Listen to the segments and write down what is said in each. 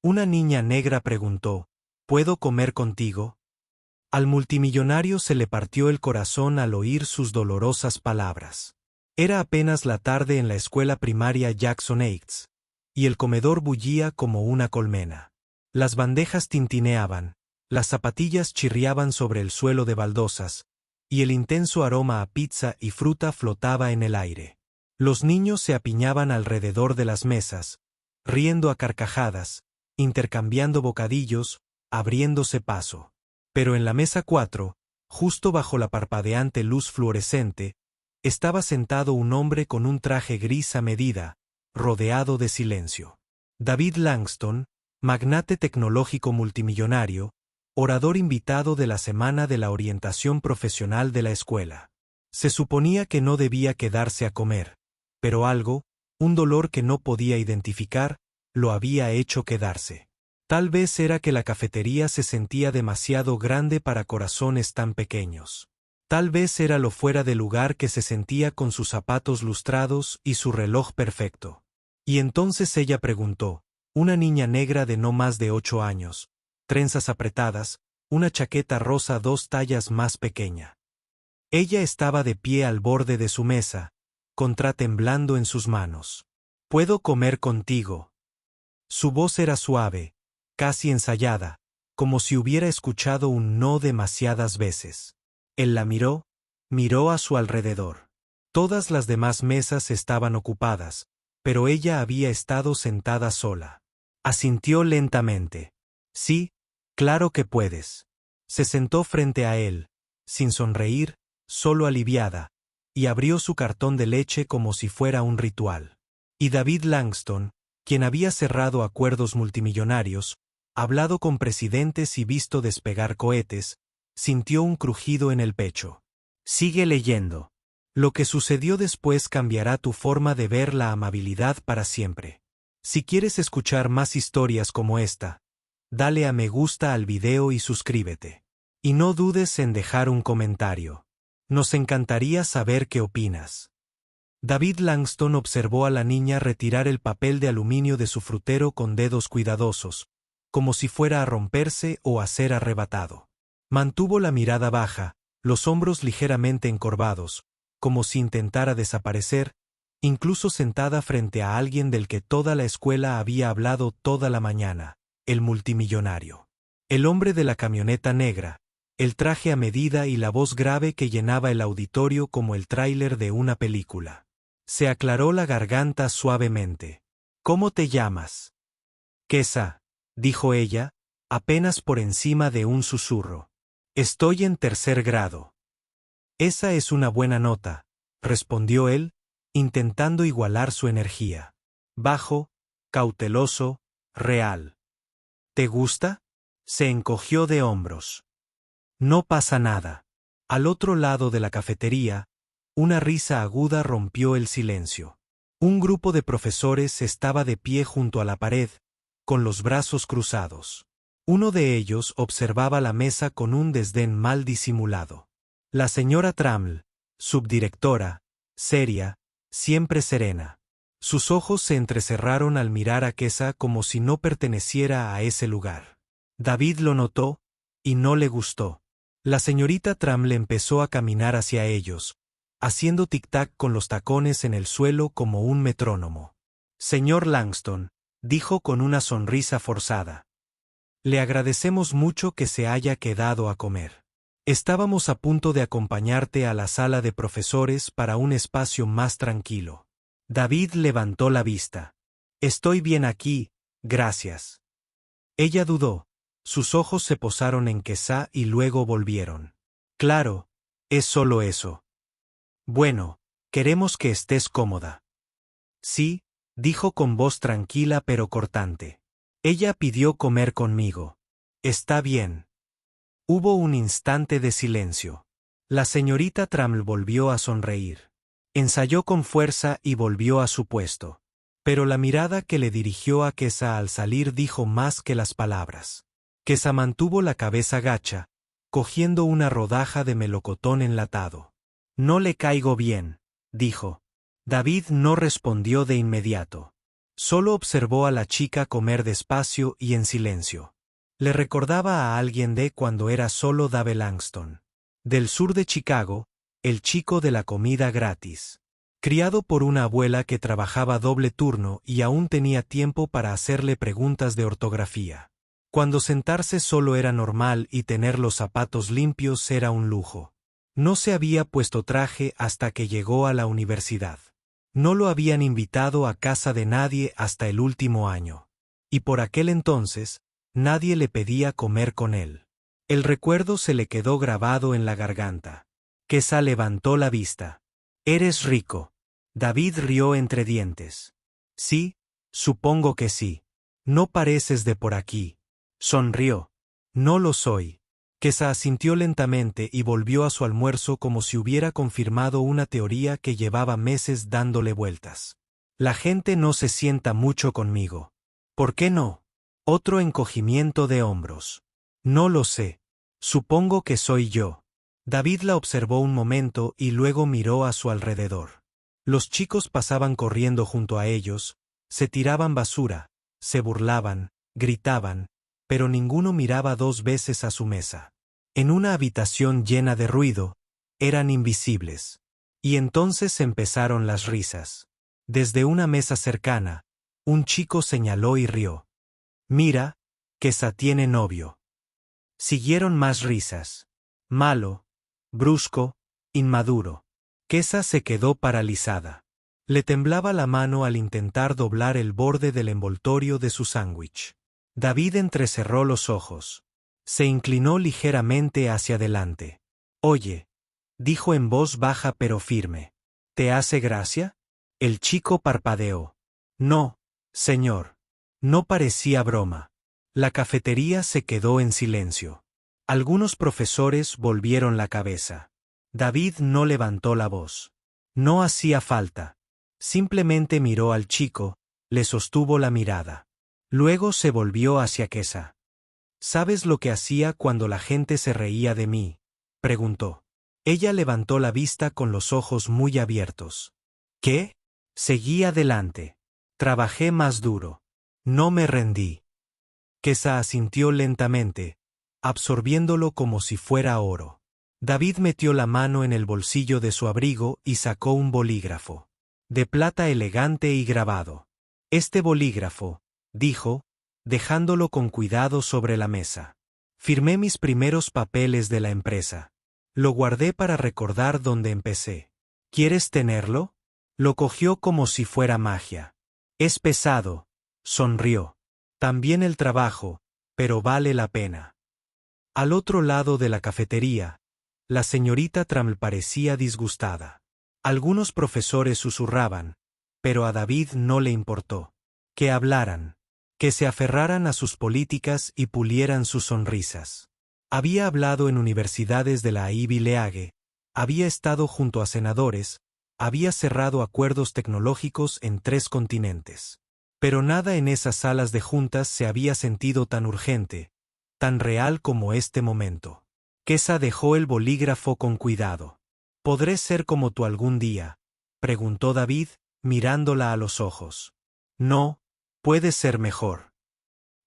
Una niña negra preguntó, ¿puedo comer contigo? Al multimillonario se le partió el corazón al oír sus dolorosas palabras. Era apenas la tarde en la escuela primaria Jackson Heights, y el comedor bullía como una colmena. Las bandejas tintineaban, las zapatillas chirriaban sobre el suelo de baldosas, y el intenso aroma a pizza y fruta flotaba en el aire. Los niños se apiñaban alrededor de las mesas, riendo a carcajadas, intercambiando bocadillos, abriéndose paso. Pero en la mesa 4, justo bajo la parpadeante luz fluorescente, estaba sentado un hombre con un traje gris a medida, rodeado de silencio. David Langston, magnate tecnológico multimillonario, orador invitado de la semana de la orientación profesional de la escuela. Se suponía que no debía quedarse a comer, pero algo, un dolor que no podía identificar, lo había hecho quedarse. Tal vez era que la cafetería se sentía demasiado grande para corazones tan pequeños. Tal vez era lo fuera de lugar que se sentía con sus zapatos lustrados y su reloj perfecto. Y entonces ella preguntó, una niña negra de no más de 8 años, trenzas apretadas, una chaqueta rosa 2 tallas más pequeña. Ella estaba de pie al borde de su mesa, contratemblando en sus manos. ¿Puedo comer contigo? Su voz era suave, casi ensayada, como si hubiera escuchado un no demasiadas veces. Él la miró a su alrededor. Todas las demás mesas estaban ocupadas, pero ella había estado sentada sola. Asintió lentamente. Sí, claro que puedes. Se sentó frente a él, sin sonreír, solo aliviada, y abrió su cartón de leche como si fuera un ritual. Y David Langston, quien había cerrado acuerdos multimillonarios, hablado con presidentes y visto despegar cohetes, sintió un crujido en el pecho. Sigue leyendo. Lo que sucedió después cambiará tu forma de ver la amabilidad para siempre. Si quieres escuchar más historias como esta, dale a me gusta al video y suscríbete. Y no dudes en dejar un comentario. Nos encantaría saber qué opinas. David Langston observó a la niña retirar el papel de aluminio de su frutero con dedos cuidadosos, como si fuera a romperse o a ser arrebatado. Mantuvo la mirada baja, los hombros ligeramente encorvados, como si intentara desaparecer, incluso sentada frente a alguien del que toda la escuela había hablado toda la mañana, el multimillonario. El hombre de la camioneta negra, el traje a medida y la voz grave que llenaba el auditorio como el tráiler de una película. Se aclaró la garganta suavemente. ¿Cómo te llamas? Kesa, dijo ella, apenas por encima de un susurro. Estoy en 3er grado. Esa es una buena nota, respondió él, intentando igualar su energía. Bajo, cauteloso, real. ¿Te gusta? Se encogió de hombros. No pasa nada. Al otro lado de la cafetería, una risa aguda rompió el silencio. Un grupo de profesores estaba de pie junto a la pared, con los brazos cruzados. Uno de ellos observaba la mesa con un desdén mal disimulado. La señora Traml, subdirectora, seria, siempre serena. Sus ojos se entrecerraron al mirar a Kesa como si no perteneciera a ese lugar. David lo notó, y no le gustó. La señorita Traml empezó a caminar hacia ellos, haciendo tic-tac con los tacones en el suelo como un metrónomo. Señor Langston, dijo con una sonrisa forzada. Le agradecemos mucho que se haya quedado a comer. Estábamos a punto de acompañarte a la sala de profesores para un espacio más tranquilo. David levantó la vista. Estoy bien aquí, gracias. Ella dudó. Sus ojos se posaron en Kesa y luego volvieron. Claro, es solo eso. Bueno, queremos que estés cómoda. Sí, dijo con voz tranquila pero cortante. Ella pidió comer conmigo. Está bien. Hubo un instante de silencio. La señorita Traml volvió a sonreír. Ensayó con fuerza y volvió a su puesto. Pero la mirada que le dirigió a Kesa al salir dijo más que las palabras. Kesa mantuvo la cabeza gacha, cogiendo una rodaja de melocotón enlatado. No le caigo bien, dijo. David no respondió de inmediato. Solo observó a la chica comer despacio y en silencio. Le recordaba a alguien de cuando era solo Dave Langston. Del sur de Chicago, el chico de la comida gratis. Criado por una abuela que trabajaba doble turno y aún tenía tiempo para hacerle preguntas de ortografía. Cuando sentarse solo era normal y tener los zapatos limpios era un lujo. No se había puesto traje hasta que llegó a la universidad. No lo habían invitado a casa de nadie hasta el último año. Y por aquel entonces, nadie le pedía comer con él. El recuerdo se le quedó grabado en la garganta. Kesa levantó la vista. «¿Eres rico?» David rió entre dientes. «Sí, supongo que sí. No pareces de por aquí». Sonrió. «No lo soy». Kesa asintió lentamente y volvió a su almuerzo como si hubiera confirmado una teoría que llevaba meses dándole vueltas. «La gente no se sienta mucho conmigo». «¿Por qué no?» Otro encogimiento de hombros. «No lo sé. Supongo que soy yo». David la observó un momento y luego miró a su alrededor. Los chicos pasaban corriendo junto a ellos, se tiraban basura, se burlaban, gritaban, pero ninguno miraba dos veces a su mesa. En una habitación llena de ruido, eran invisibles. Y entonces empezaron las risas. Desde una mesa cercana, un chico señaló y rió. «Mira, Kesa tiene novio». Siguieron más risas. Malo, brusco, inmaduro. Kesa se quedó paralizada. Le temblaba la mano al intentar doblar el borde del envoltorio de su sándwich. David entrecerró los ojos. Se inclinó ligeramente hacia adelante. «Oye», dijo en voz baja pero firme. «¿Te hace gracia?» El chico parpadeó. «No, señor». No parecía broma. La cafetería se quedó en silencio. Algunos profesores volvieron la cabeza. David no levantó la voz. No hacía falta. Simplemente miró al chico, le sostuvo la mirada. Luego se volvió hacia Kesa. «¿Sabes lo que hacía cuando la gente se reía de mí?», preguntó. Ella levantó la vista con los ojos muy abiertos. «¿Qué?». Seguí adelante. Trabajé más duro. No me rendí. Kesa asintió lentamente, absorbiéndolo como si fuera oro. David metió la mano en el bolsillo de su abrigo y sacó un bolígrafo. De plata elegante y grabado. «Este bolígrafo», dijo, dejándolo con cuidado sobre la mesa. «Firmé mis primeros papeles de la empresa. Lo guardé para recordar dónde empecé. ¿Quieres tenerlo?». Lo cogió como si fuera magia. «Es pesado», sonrió. «También el trabajo, pero vale la pena». Al otro lado de la cafetería, la señorita Traml parecía disgustada. Algunos profesores susurraban, pero a David no le importó. Que hablaran. Que se aferraran a sus políticas y pulieran sus sonrisas. Había hablado en universidades de la Ivy League, había estado junto a senadores, había cerrado acuerdos tecnológicos en 3 continentes. Pero nada en esas salas de juntas se había sentido tan urgente, tan real como este momento. Kesa dejó el bolígrafo con cuidado. «¿Podré ser como tú algún día?», preguntó David, mirándola a los ojos. «No, puede ser mejor».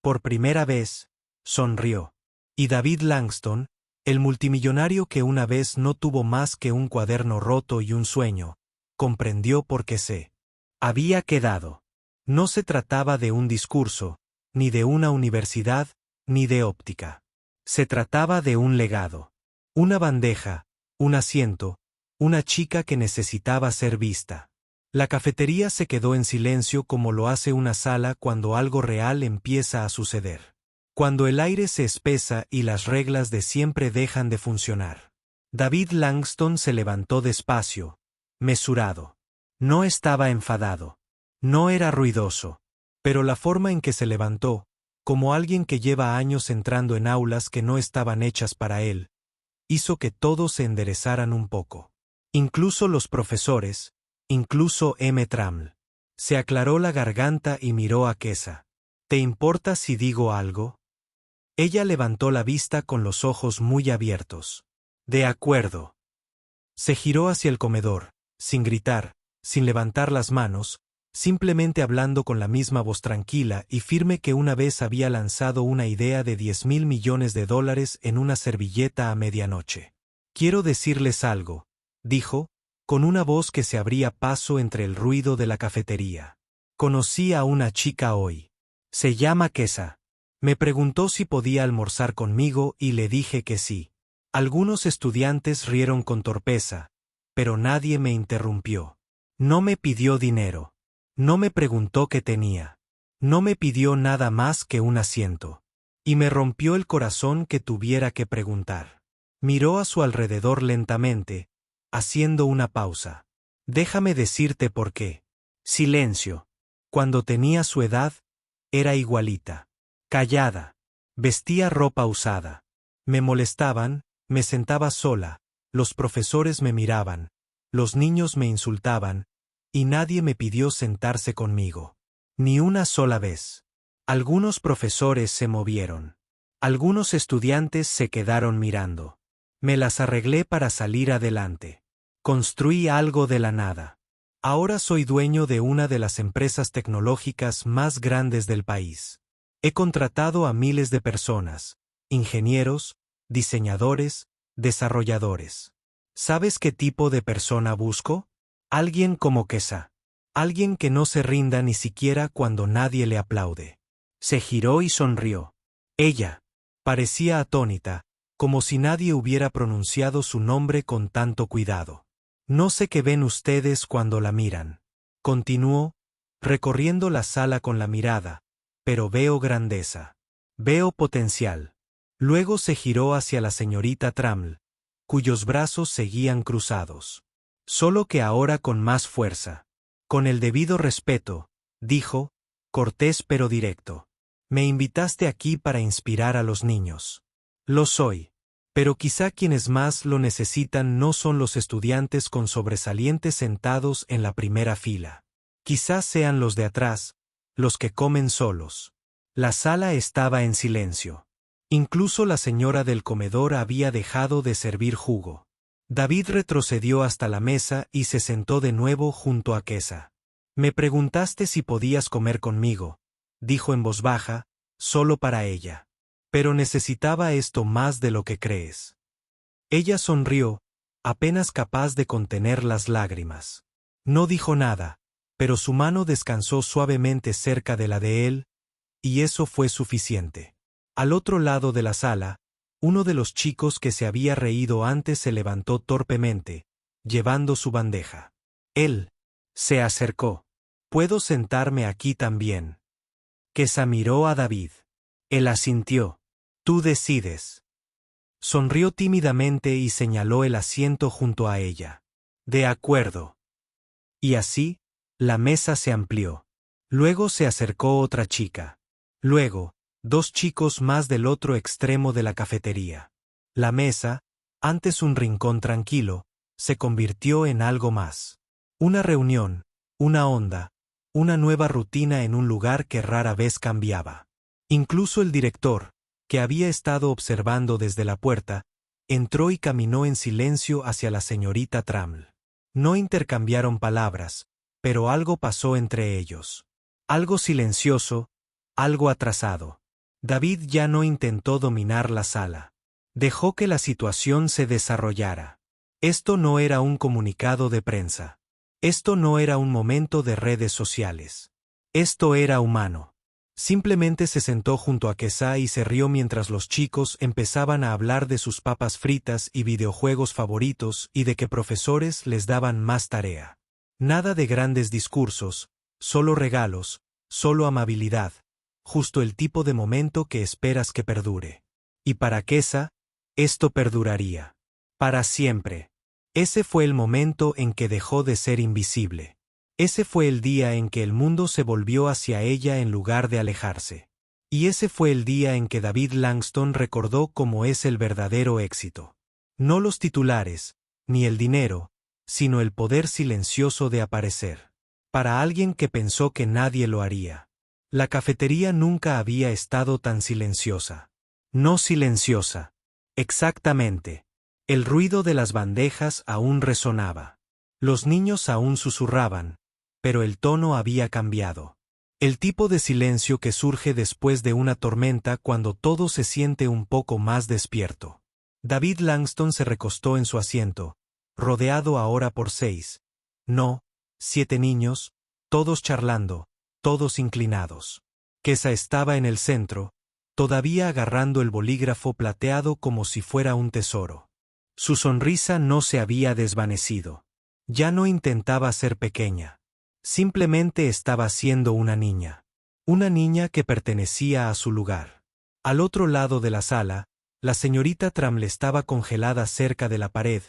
Por primera vez, sonrió. Y David Langston, el multimillonario que una vez no tuvo más que un cuaderno roto y un sueño, comprendió por qué se había quedado. No se trataba de un discurso, ni de una universidad, ni de óptica. Se trataba de un legado. Una bandeja, un asiento, una chica que necesitaba ser vista. La cafetería se quedó en silencio como lo hace una sala cuando algo real empieza a suceder. Cuando el aire se espesa y las reglas de siempre dejan de funcionar. David Langston se levantó despacio, mesurado. No estaba enfadado. No era ruidoso. Pero la forma en que se levantó, como alguien que lleva años entrando en aulas que no estaban hechas para él, hizo que todos se enderezaran un poco. Incluso los profesores, incluso M. Traml. Se aclaró la garganta y miró a Kesa. «¿Te importa si digo algo?». Ella levantó la vista con los ojos muy abiertos. «De acuerdo». Se giró hacia el comedor, sin gritar, sin levantar las manos, simplemente hablando con la misma voz tranquila y firme que una vez había lanzado una idea de $10.000 millones en una servilleta a medianoche. Quiero decirles algo, dijo, con una voz que se abría paso entre el ruido de la cafetería. Conocí a una chica hoy. Se llama Kesa. Me preguntó si podía almorzar conmigo y le dije que sí. Algunos estudiantes rieron con torpeza, pero nadie me interrumpió. No me pidió dinero. No me preguntó qué tenía. No me pidió nada más que un asiento. Y me rompió el corazón que tuviera que preguntar. Miró a su alrededor lentamente, haciendo una pausa. Déjame decirte por qué. Silencio. Cuando tenía su edad, era igualita. Callada. Vestía ropa usada. Me molestaban, me sentaba sola, los profesores me miraban, los niños me insultaban, y nadie me pidió sentarse conmigo. Ni una sola vez. Algunos profesores se movieron. Algunos estudiantes se quedaron mirando. Me las arreglé para salir adelante. Construí algo de la nada. Ahora soy dueño de una de las empresas tecnológicas más grandes del país. He contratado a miles de personas, ingenieros, diseñadores, desarrolladores. ¿Sabes qué tipo de persona busco? Alguien como Kesa. Alguien que no se rinda ni siquiera cuando nadie le aplaude. Se giró y sonrió. Ella parecía atónita, como si nadie hubiera pronunciado su nombre con tanto cuidado. No sé qué ven ustedes cuando la miran. Continuó, recorriendo la sala con la mirada, pero veo grandeza. Veo potencial. Luego se giró hacia la señorita Traml, cuyos brazos seguían cruzados. Solo que ahora con más fuerza. Con el debido respeto, dijo, cortés pero directo. Me invitaste aquí para inspirar a los niños. Lo soy. Pero quizá quienes más lo necesitan no son los estudiantes con sobresalientes sentados en la primera fila. Quizás sean los de atrás, los que comen solos. La sala estaba en silencio. Incluso la señora del comedor había dejado de servir jugo. David retrocedió hasta la mesa y se sentó de nuevo junto a Kesa. Me preguntaste si podías comer conmigo, dijo en voz baja, solo para ella. Pero necesitaba esto más de lo que crees. Ella sonrió, apenas capaz de contener las lágrimas. No dijo nada, pero su mano descansó suavemente cerca de la de él, y eso fue suficiente. Al otro lado de la sala, uno de los chicos que se había reído antes se levantó torpemente, llevando su bandeja. Él se acercó. ¿Puedo sentarme aquí también? Kesa miró a David. Él asintió. Tú decides. Sonrió tímidamente y señaló el asiento junto a ella. De acuerdo. Y así, la mesa se amplió. Luego se acercó otra chica. Luego, dos chicos más del otro extremo de la cafetería. La mesa, antes un rincón tranquilo, se convirtió en algo más. Una reunión, una onda, una nueva rutina en un lugar que rara vez cambiaba. Incluso el director, que había estado observando desde la puerta, entró y caminó en silencio hacia la señorita Traml. No intercambiaron palabras, pero algo pasó entre ellos. Algo silencioso, algo atrasado. David ya no intentó dominar la sala. Dejó que la situación se desarrollara. Esto no era un comunicado de prensa. Esto no era un momento de redes sociales. Esto era humano. Simplemente se sentó junto a Kesa y se rió mientras los chicos empezaban a hablar de sus papas fritas y videojuegos favoritos y de que profesores les daban más tarea. Nada de grandes discursos, solo regalos, solo amabilidad. Justo el tipo de momento que esperas que perdure. Y para Kesa, esto perduraría. Para siempre. Ese fue el momento en que dejó de ser invisible. Ese fue el día en que el mundo se volvió hacia ella en lugar de alejarse. Y ese fue el día en que David Langston recordó cómo es el verdadero éxito. No los titulares, ni el dinero, sino el poder silencioso de aparecer. Para alguien que pensó que nadie lo haría. La cafetería nunca había estado tan silenciosa. No silenciosa. Exactamente. El ruido de las bandejas aún resonaba. Los niños aún susurraban, pero el tono había cambiado. El tipo de silencio que surge después de una tormenta cuando todo se siente un poco más despierto. David Langston se recostó en su asiento, rodeado ahora por 6, no, 7 niños, todos charlando, todos inclinados. Kesa estaba en el centro, todavía agarrando el bolígrafo plateado como si fuera un tesoro. Su sonrisa no se había desvanecido. Ya no intentaba ser pequeña. Simplemente estaba siendo una niña. Una niña que pertenecía a su lugar. Al otro lado de la sala, la señorita Tramle estaba congelada cerca de la pared,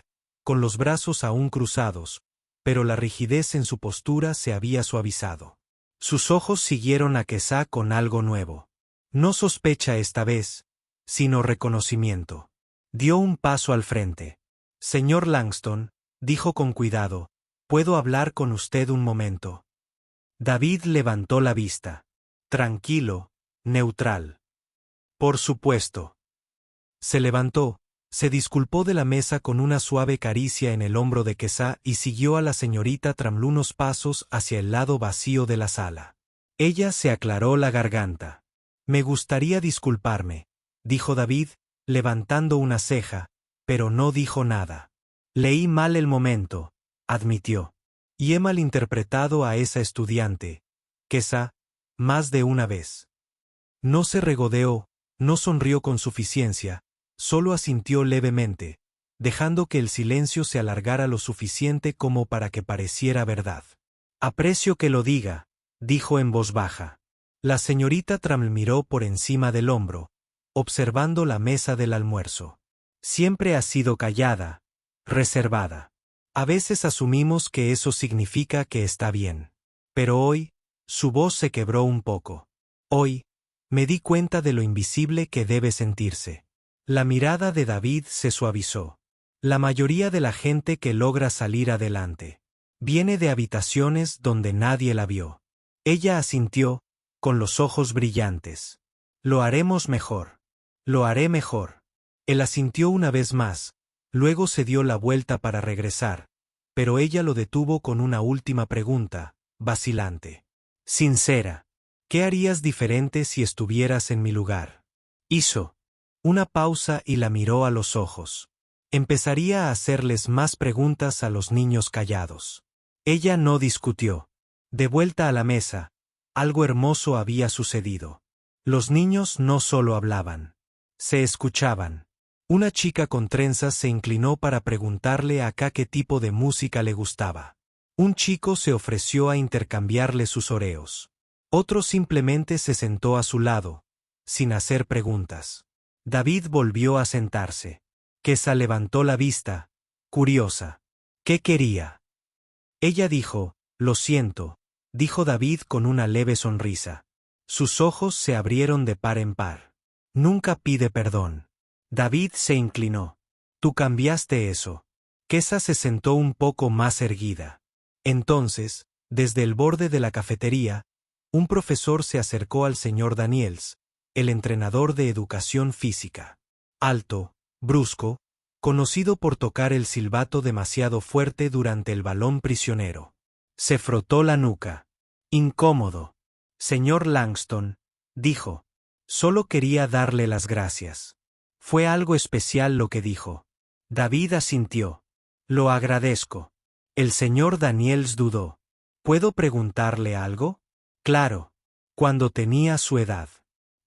con los brazos aún cruzados, pero la rigidez en su postura se había suavizado. Sus ojos siguieron a Kesa con algo nuevo. No sospecha esta vez, sino reconocimiento. Dio un paso al frente. Señor Langston, dijo con cuidado, ¿puedo hablar con usted un momento? David levantó la vista. Tranquilo, neutral. Por supuesto. Se levantó, se disculpó de la mesa con una suave caricia en el hombro de Kesa y siguió a la señorita Tramle unos pasos hacia el lado vacío de la sala. Ella se aclaró la garganta. Me gustaría disculparme, dijo David, levantando una ceja, pero no dijo nada. Leí mal el momento, admitió. Y he malinterpretado a esa estudiante, Kesa, más de una vez. No se regodeó, no sonrió con suficiencia, solo asintió levemente, dejando que el silencio se alargara lo suficiente como para que pareciera verdad. Aprecio que lo diga, dijo en voz baja. La señorita Tramle miró por encima del hombro, observando la mesa del almuerzo. Siempre ha sido callada, reservada. A veces asumimos que eso significa que está bien. Pero hoy, su voz se quebró un poco. Hoy, me di cuenta de lo invisible que debe sentirse. La mirada de David se suavizó. La mayoría de la gente que logra salir adelante viene de habitaciones donde nadie la vio. Ella asintió, con los ojos brillantes. Lo haremos mejor. Lo haré mejor. Él asintió una vez más, luego se dio la vuelta para regresar, pero ella lo detuvo con una última pregunta, vacilante. Sincera. ¿Qué harías diferente si estuvieras en mi lugar? Hizo una pausa y la miró a los ojos. Empezaría a hacerles más preguntas a los niños callados. Ella no discutió. De vuelta a la mesa, algo hermoso había sucedido. Los niños no solo hablaban. Se escuchaban. Una chica con trenzas se inclinó para preguntarle a K qué tipo de música le gustaba. Un chico se ofreció a intercambiarle sus oreos. Otro simplemente se sentó a su lado, sin hacer preguntas. David volvió a sentarse. Kesa levantó la vista, curiosa. ¿Qué quería? Ella dijo, lo siento, dijo David con una leve sonrisa. Sus ojos se abrieron de par en par. Nunca pide perdón. David se inclinó. Tú cambiaste eso. Kesa se sentó un poco más erguida. Entonces, desde el borde de la cafetería, un profesor se acercó al señor Daniels, el entrenador de educación física. Alto, brusco, conocido por tocar el silbato demasiado fuerte durante el balón prisionero. Se frotó la nuca. Incómodo. Señor Langston, dijo. Solo quería darle las gracias. Fue algo especial lo que dijo. David asintió. Lo agradezco. El señor Daniels dudó. ¿Puedo preguntarle algo? Claro. Cuando tenía su edad.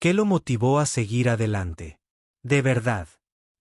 ¿Qué lo motivó a seguir adelante? De verdad.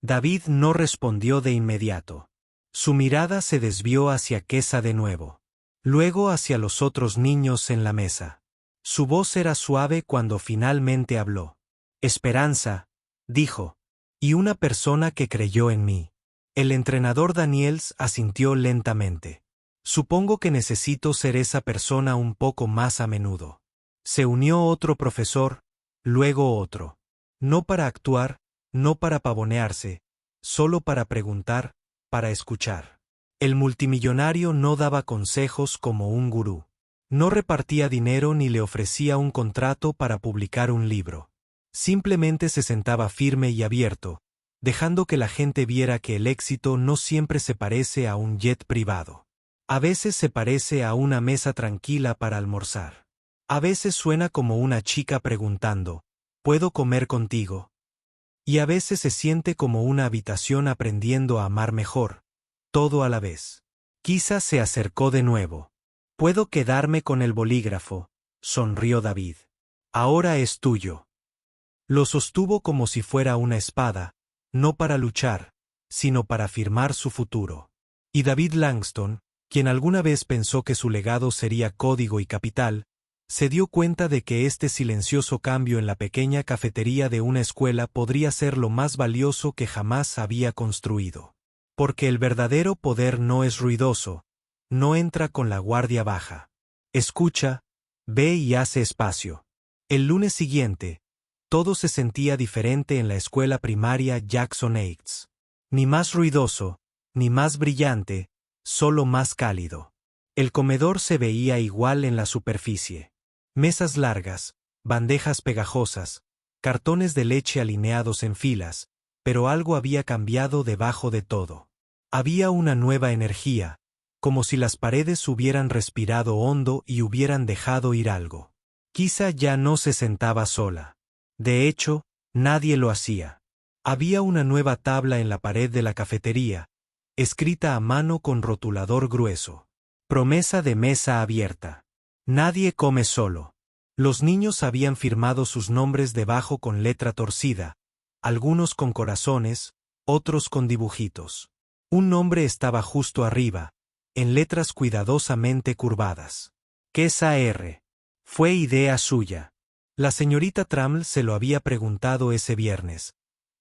David no respondió de inmediato. Su mirada se desvió hacia Kesa de nuevo. Luego hacia los otros niños en la mesa. Su voz era suave cuando finalmente habló. Esperanza, dijo. Y una persona que creyó en mí. El entrenador Daniels asintió lentamente. Supongo que necesito ser esa persona un poco más a menudo. Se unió otro profesor, luego otro. No para actuar, no para pavonearse, solo para preguntar, para escuchar. El multimillonario no daba consejos como un gurú. No repartía dinero ni le ofrecía un contrato para publicar un libro. Simplemente se sentaba firme y abierto, dejando que la gente viera que el éxito no siempre se parece a un jet privado. A veces se parece a una mesa tranquila para almorzar. A veces suena como una chica preguntando, ¿puedo comer contigo? Y a veces se siente como una habitación aprendiendo a amar mejor, todo a la vez. Quizá se acercó de nuevo. «Puedo quedarme con el bolígrafo», sonrió David. «Ahora es tuyo». Lo sostuvo como si fuera una espada, no para luchar, sino para firmar su futuro. Y David Langston, quien alguna vez pensó que su legado sería código y capital, se dio cuenta de que este silencioso cambio en la pequeña cafetería de una escuela podría ser lo más valioso que jamás había construido. Porque el verdadero poder no es ruidoso, no entra con la guardia baja. Escucha, ve y hace espacio. El lunes siguiente, todo se sentía diferente en la escuela primaria Jackson Heights. Ni más ruidoso, ni más brillante, solo más cálido. El comedor se veía igual en la superficie. Mesas largas, bandejas pegajosas, cartones de leche alineados en filas, pero algo había cambiado debajo de todo. Había una nueva energía, como si las paredes hubieran respirado hondo y hubieran dejado ir algo. Quizá ya no se sentaba sola. De hecho, nadie lo hacía. Había una nueva tabla en la pared de la cafetería, escrita a mano con rotulador grueso. Promesa de mesa abierta. Nadie come solo. Los niños habían firmado sus nombres debajo con letra torcida, algunos con corazones, otros con dibujitos. Un nombre estaba justo arriba, en letras cuidadosamente curvadas. Kesa R. Fue idea suya. La señorita Traml se lo había preguntado ese viernes.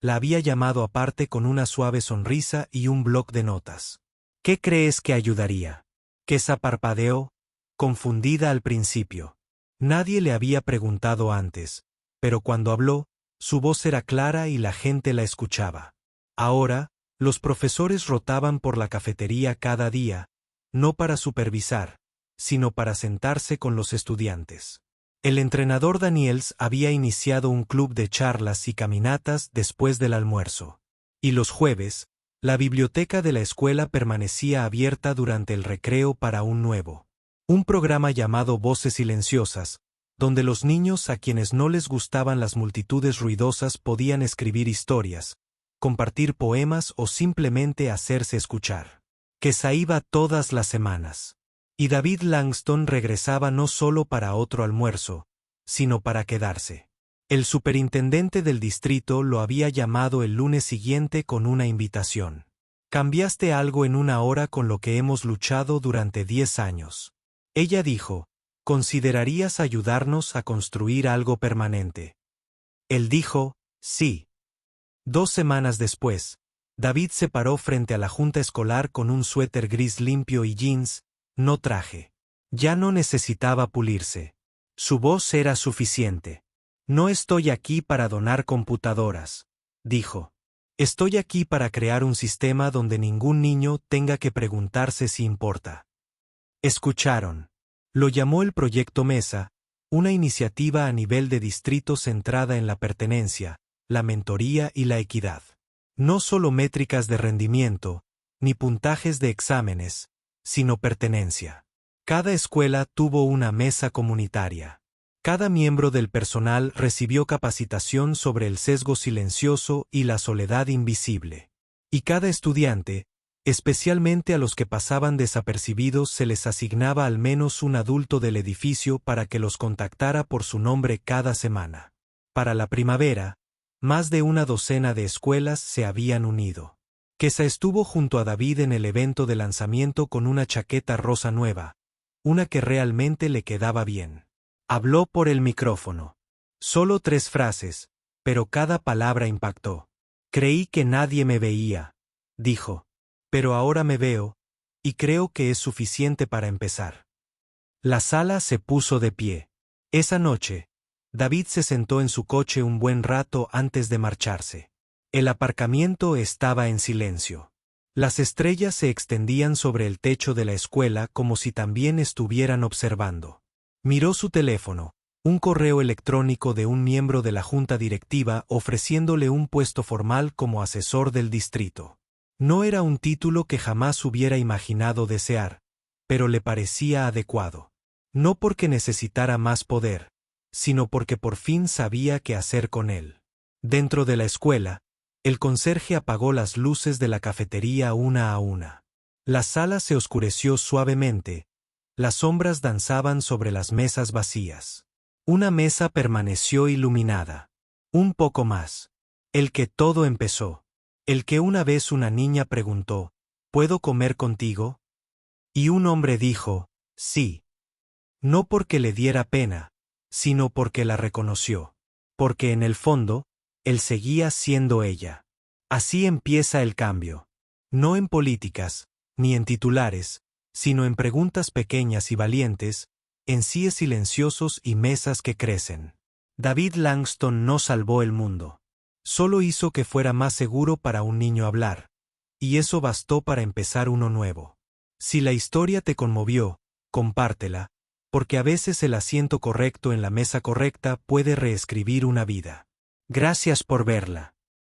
La había llamado aparte con una suave sonrisa y un bloc de notas. ¿Qué crees que ayudaría? Kesa parpadeó, confundida al principio. Nadie le había preguntado antes, pero cuando habló, su voz era clara y la gente la escuchaba. Ahora, los profesores rotaban por la cafetería cada día, no para supervisar, sino para sentarse con los estudiantes. El entrenador Daniels había iniciado un club de charlas y caminatas después del almuerzo. Y los jueves, la biblioteca de la escuela permanecía abierta durante el recreo para un programa llamado Voces Silenciosas, donde los niños a quienes no les gustaban las multitudes ruidosas podían escribir historias, compartir poemas o simplemente hacerse escuchar. Kesa iba todas las semanas. Y David Langston regresaba no solo para otro almuerzo, sino para quedarse. El superintendente del distrito lo había llamado el lunes siguiente con una invitación. «Cambiaste algo en una hora con lo que hemos luchado durante 10 años». Ella dijo, «¿Considerarías ayudarnos a construir algo permanente?» Él dijo, «Sí». 2 semanas después, David se paró frente a la junta escolar con un suéter gris limpio y jeans, no traje. Ya no necesitaba pulirse. Su voz era suficiente. «No estoy aquí para donar computadoras», dijo. «Estoy aquí para crear un sistema donde ningún niño tenga que preguntarse si importa». Escucharon. Lo llamó el Proyecto Mesa, una iniciativa a nivel de distrito centrada en la pertenencia, la mentoría y la equidad. No solo métricas de rendimiento, ni puntajes de exámenes, sino pertenencia. Cada escuela tuvo una mesa comunitaria. Cada miembro del personal recibió capacitación sobre el sesgo silencioso y la soledad invisible. Y cada estudiante, especialmente a los que pasaban desapercibidos, se les asignaba al menos un adulto del edificio para que los contactara por su nombre cada semana. Para la primavera, más de una docena de escuelas se habían unido. Kesa estuvo junto a David en el evento de lanzamiento con una chaqueta rosa nueva, una que realmente le quedaba bien. Habló por el micrófono. Solo 3 frases, pero cada palabra impactó. «Creí que nadie me veía», dijo, «pero ahora me veo, y creo que es suficiente para empezar». La sala se puso de pie. Esa noche, David se sentó en su coche un buen rato antes de marcharse. El aparcamiento estaba en silencio. Las estrellas se extendían sobre el techo de la escuela como si también estuvieran observando. Miró su teléfono, un correo electrónico de un miembro de la junta directiva ofreciéndole un puesto formal como asesor del distrito. No era un título que jamás hubiera imaginado desear, pero le parecía adecuado. No porque necesitara más poder, sino porque por fin sabía qué hacer con él. Dentro de la escuela, el conserje apagó las luces de la cafetería una a una. La sala se oscureció suavemente, las sombras danzaban sobre las mesas vacías. Una mesa permaneció iluminada. Un poco más. El que todo empezó. El que una vez una niña preguntó, ¿puedo comer contigo? Y un hombre dijo, sí. No porque le diera pena, sino porque la reconoció. Porque en el fondo, él seguía siendo ella. Así empieza el cambio. No en políticas, ni en titulares, sino en preguntas pequeñas y valientes, en síes silenciosos y mesas que crecen. David Langston no salvó el mundo. Solo hizo que fuera más seguro para un niño hablar, y eso bastó para empezar uno nuevo. Si la historia te conmovió, compártela, porque a veces el asiento correcto en la mesa correcta puede reescribir una vida. Gracias por verla.